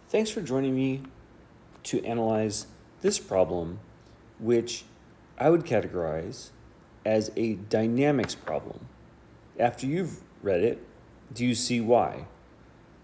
Thanks for joining me to analyze this problem, which I would categorize as a dynamics problem. After you've read it, do you see why?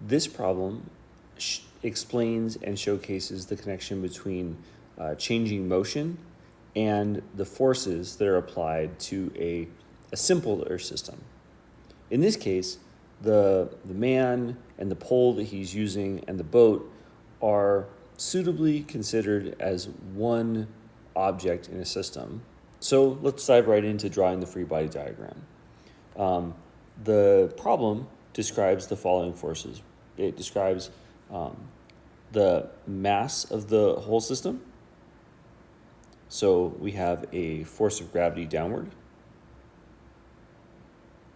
This problem explains and showcases the connection between changing motion and the forces that are applied to a simpler system. In this case, the man and the pole that he's using and the boat are suitably considered as one object in a system. So let's dive right into drawing the free body diagram. The problem describes the following forces. It describes the mass of the whole system. So we have a force of gravity downward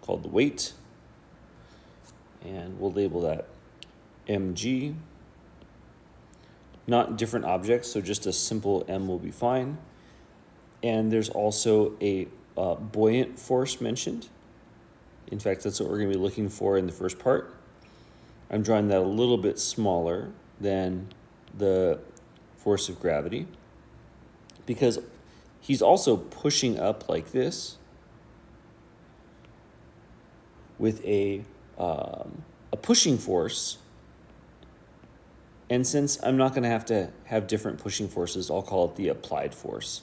called the weight, and we'll label that mg. Not different objects, so just a simple m will be fine. And there's also a buoyant force mentioned. In fact, that's what we're going to be looking for in the first part. I'm drawing that a little bit smaller than the force of gravity because he's also pushing up like this with a pushing force. And since I'm not going to have different pushing forces, I'll call it the applied force.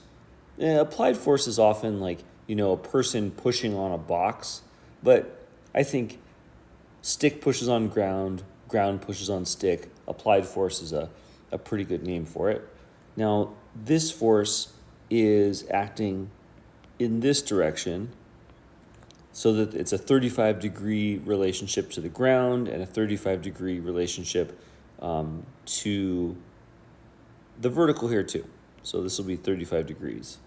Applied force is often like, a person pushing on a box, but I think stick pushes on ground, ground pushes on stick. Applied force is a pretty good name for it. Now, this force is acting in this direction so that it's a 35-degree relationship to the ground and a 35-degree relationship to the vertical here too. So this will be 35 degrees.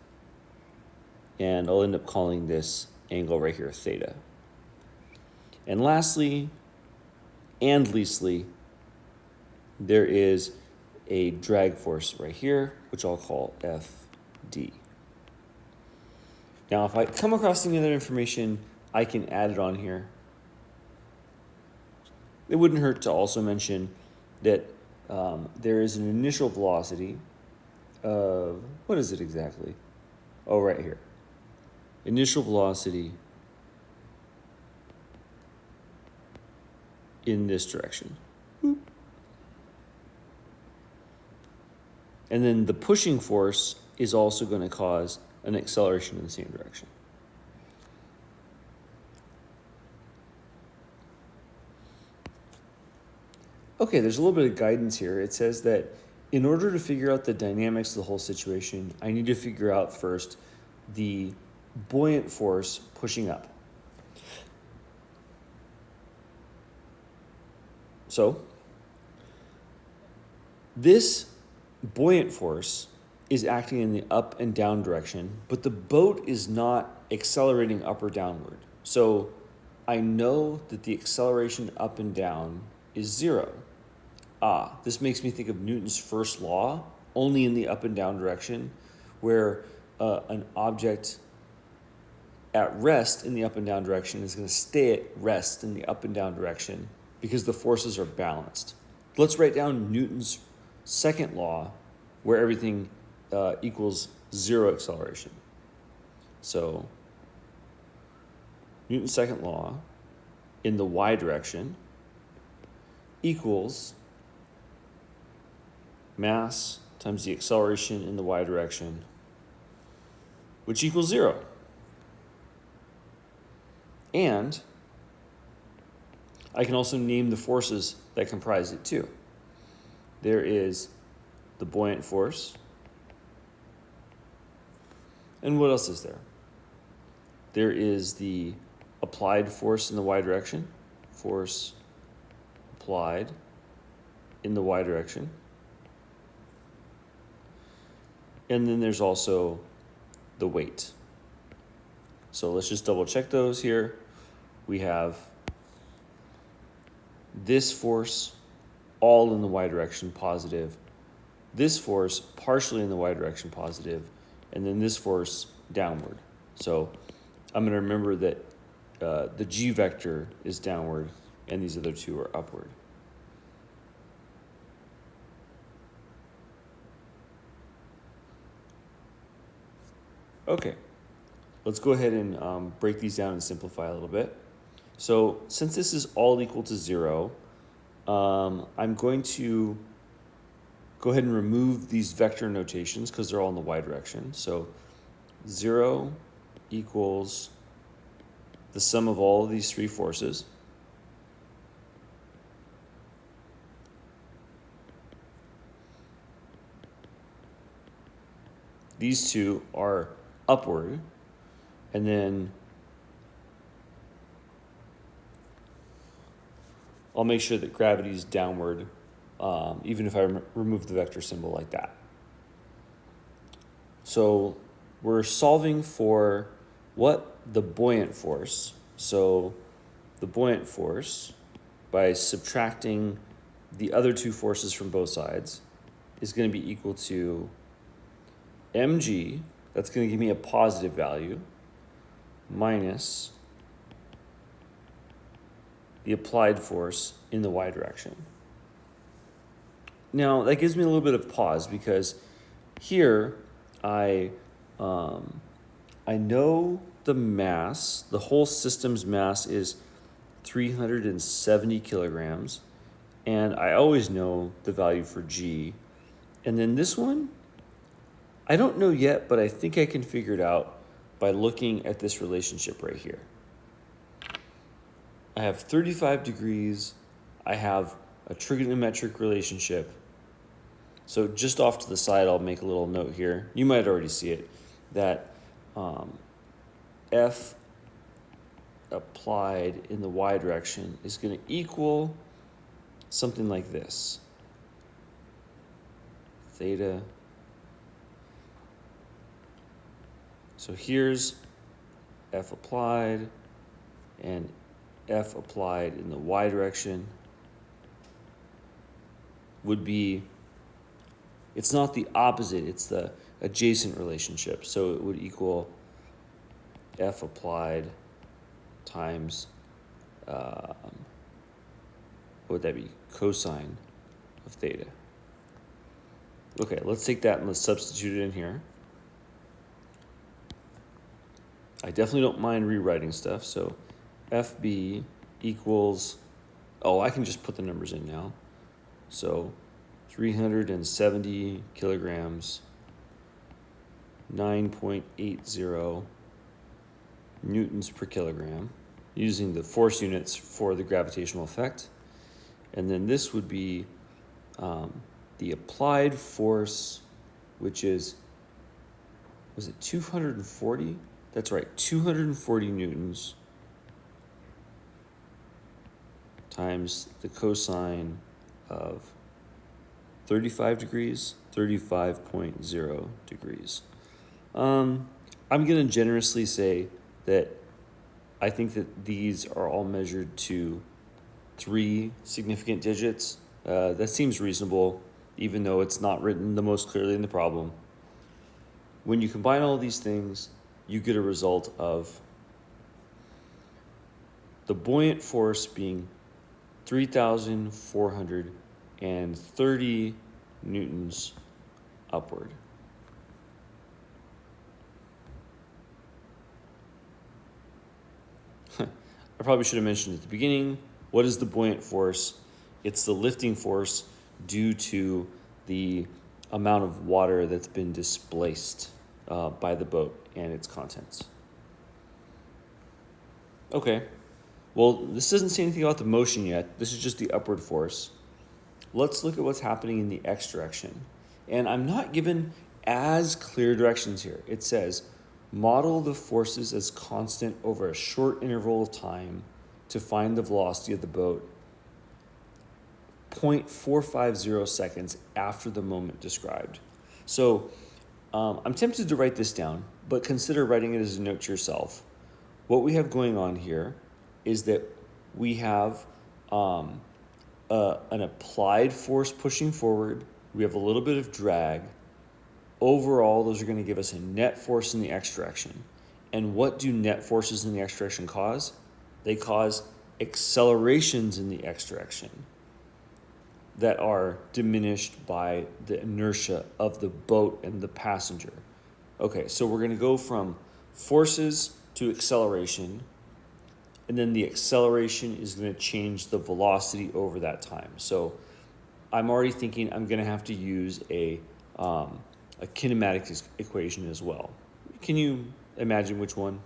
And I'll end up calling this angle right here theta. And lastly, and leastly, there is a drag force right here, which I'll call FD. Now, if I come across any other information, I can add it on here. It wouldn't hurt to also mention that there is an initial velocity of, what is it exactly? Oh, right here. Initial velocity in this direction. And then the pushing force is also going to cause an acceleration in the same direction. Okay, there's a little bit of guidance here. It says that in order to figure out the dynamics of the whole situation, I need to figure out first the buoyant force pushing up. So, this buoyant force is acting in the up and down direction, but the boat is not accelerating up or downward. So, I know that the acceleration up and down is 0. This makes me think of Newton's first law, only in the up and down direction, where an object at rest in the up and down direction is going to stay at rest in the up and down direction because the forces are balanced. Let's write down Newton's second law, where everything equals 0 acceleration. So, Newton's second law in the y direction equals mass times the acceleration in the y direction, which equals 0. And I can also name the forces that comprise it too. There is the buoyant force. And what else is there? There is the applied force in the y direction. Force applied in the y direction. And then there's also the weight. So let's just double check those here. We have this force all in the y direction positive, this force partially in the y direction positive, and then this force downward. So I'm going to remember that the g vector is downward and these other two are upward. Okay, let's go ahead and break these down and simplify a little bit. So since this is all equal to 0, I'm going to go ahead and remove these vector notations because they're all in the y direction. So 0 equals the sum of all of these three forces. These two are upward, and then I'll make sure that gravity is downward, even if I remove the vector symbol like that. So we're solving for what? The buoyant force. So the buoyant force, by subtracting the other two forces from both sides, is going to be equal to mg, that's going to give me a positive value, minus the applied force in the y direction. Now, that gives me a little bit of pause because here I know the mass, the whole system's mass is 370 kilograms, and I always know the value for g. And then this one, I don't know yet, but I think I can figure it out by looking at this relationship right here. I have 35 degrees, I have a trigonometric relationship. So just off to the side, I'll make a little note here. You might already see it, that F applied in the y direction is going to equal something like this. Theta. So here's F applied, and F applied in the y direction would be, it's not the opposite, it's the adjacent relationship. So it would equal F applied times, what would that be? Cosine of theta. Okay, let's take that and let's substitute it in here. I definitely don't mind rewriting stuff, so FB equals, I can just put the numbers in now. So 370 kilograms, 9.80 newtons per kilogram, using the force units for the gravitational effect. And then this would be the applied force, which is, was it 240? That's right, 240 newtons times the cosine of 35 degrees, 35.0 degrees. I'm going to generously say that I think that these are all measured to 3 significant digits. That seems reasonable, even though it's not written the most clearly in the problem. When you combine all these things, you get a result of the buoyant force being 3,430 newtons upward. I probably should have mentioned at the beginning, what is the buoyant force? It's the lifting force due to the amount of water that's been displaced by the boat and its contents. Okay, well, this doesn't say anything about the motion yet. This is just the upward force. Let's look at what's happening in the x direction. And I'm not given as clear directions here. It says, model the forces as constant over a short interval of time to find the velocity of the boat 0.450 seconds after the moment described. So I'm tempted to write this down, but consider writing it as a note to yourself. What we have going on here is that we have an applied force pushing forward. We have a little bit of drag. Overall, those are going to give us a net force in the x direction. And what do net forces in the x direction cause? They cause accelerations in the x direction that are diminished by the inertia of the boat and the passenger. Okay, so we're going to go from forces to acceleration, and then the acceleration is going to change the velocity over that time. So I'm already thinking I'm going to have to use a kinematic equation as well. Can you imagine which one?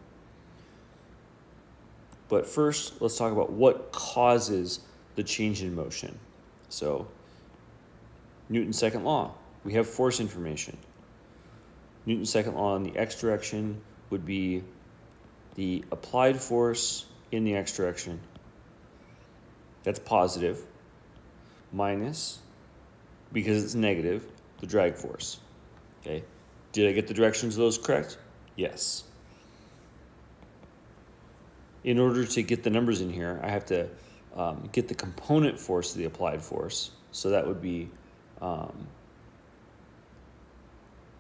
But first, let's talk about what causes the change in motion. So Newton's second law, we have force information. Newton's second law in the x direction would be the applied force in the x direction. That's positive, minus, because it's negative, the drag force. Okay, did I get the directions of those correct? Yes. In order to get the numbers in here, I have to get the component force of the applied force. So that would be,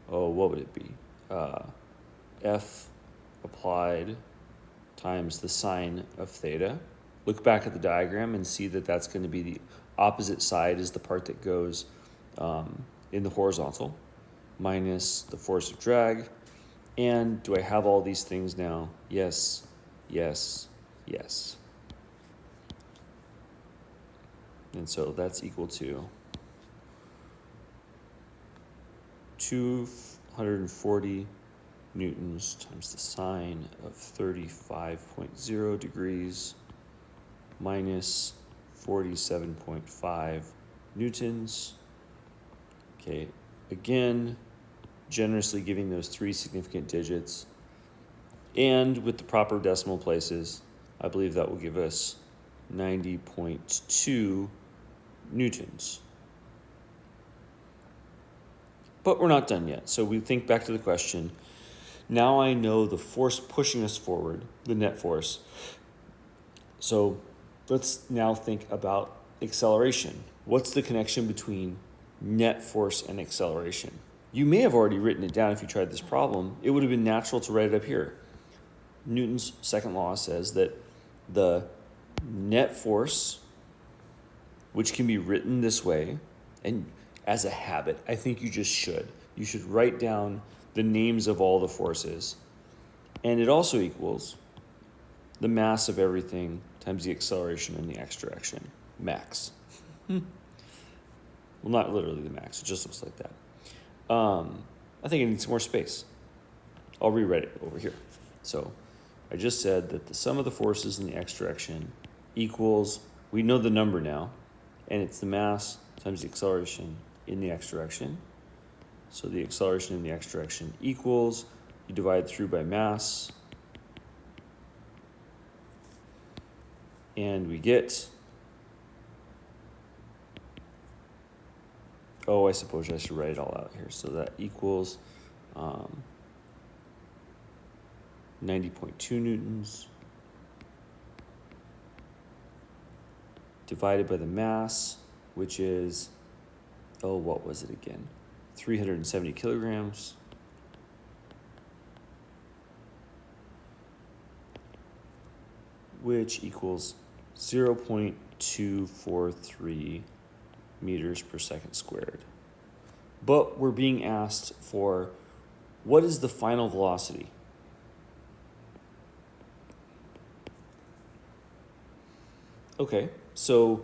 what would it be? F applied times the sine of theta. Look back at the diagram and see that that's going to be the opposite side is the part that goes in the horizontal, minus the force of drag. And do I have all these things now? Yes, yes, yes. And so that's equal to 240 newtons times the sine of 35.0 degrees minus 47.5 newtons. Okay, again, generously giving those 3 significant digits. And with the proper decimal places, I believe that will give us 90.2 newtons. But we're not done yet. So we think back to the question. Now I know the force pushing us forward, the net force. So let's now think about acceleration. What's the connection between net force and acceleration? You may have already written it down if you tried this problem. It would have been natural to write it up here. Newton's second law says that the net force, which can be written this way, and as a habit, I think you just should. You should write down the names of all the forces. And it also equals the mass of everything times the acceleration in the x direction, max. Well, not literally the max, it just looks like that. I think it needs some more space. I'll rewrite it over here. So I just said that the sum of the forces in the x direction equals, we know the number now, and it's the mass times the acceleration in the x direction. So the acceleration in the x direction equals, you divide through by mass, and we get, I suppose I should write it all out here. So that equals 90.2 newtons divided by the mass, which is, what was it again? 370 kilograms. Which equals 0.243 meters per second squared. But we're being asked for what is the final velocity? Okay, so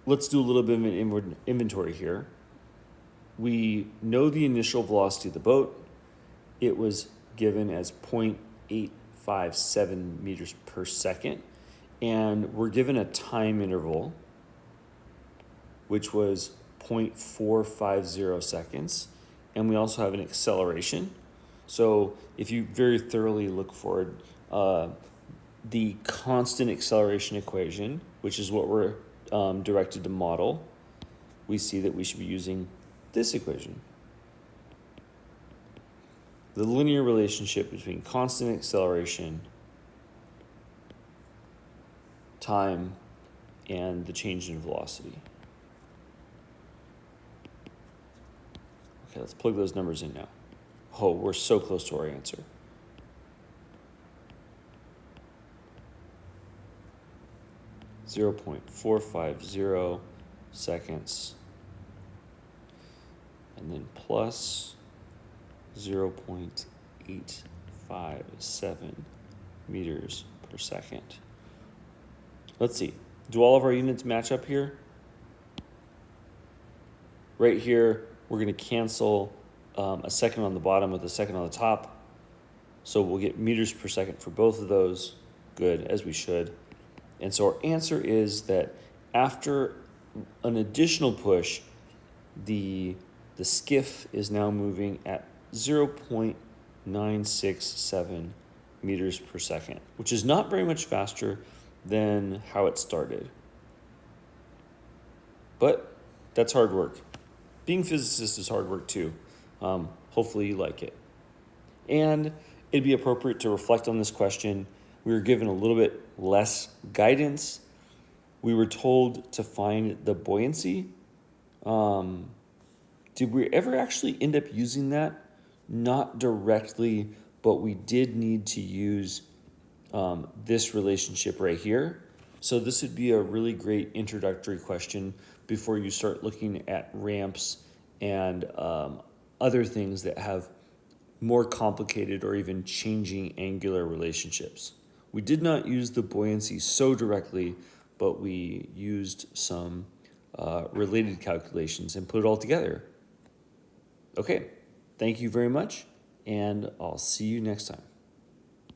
let's do a little bit of an inventory here. We know the initial velocity of the boat. It was given as 0.857 meters per second. And we're given a time interval, which was 0.450 seconds. And we also have an acceleration. So if you very thoroughly look forward, the constant acceleration equation, which is what we're directed to model, we see that we should be using this equation. The linear relationship between constant acceleration, time, and the change in velocity. Okay, let's plug those numbers in now. Oh, we're so close to our answer. .450 seconds, and then plus 0.857 meters per second. Let's see. Do all of our units match up here? Right here, we're going to cancel a second on the bottom with a second on the top. So we'll get meters per second for both of those. Good, as we should. And so our answer is that after an additional push, the skiff is now moving at 0.967 meters per second, which is not very much faster than how it started. But that's hard work. Being a physicist is hard work too. Hopefully you like it. And it'd be appropriate to reflect on this question. We were given a little bit less guidance. We were told to find the buoyancy. Did we ever actually end up using that? Not directly, but we did need to use this relationship right here. So this would be a really great introductory question before you start looking at ramps and other things that have more complicated or even changing angular relationships. We did not use the buoyancy so directly, but we used some related calculations and put it all together. Okay, thank you very much, and I'll see you next time.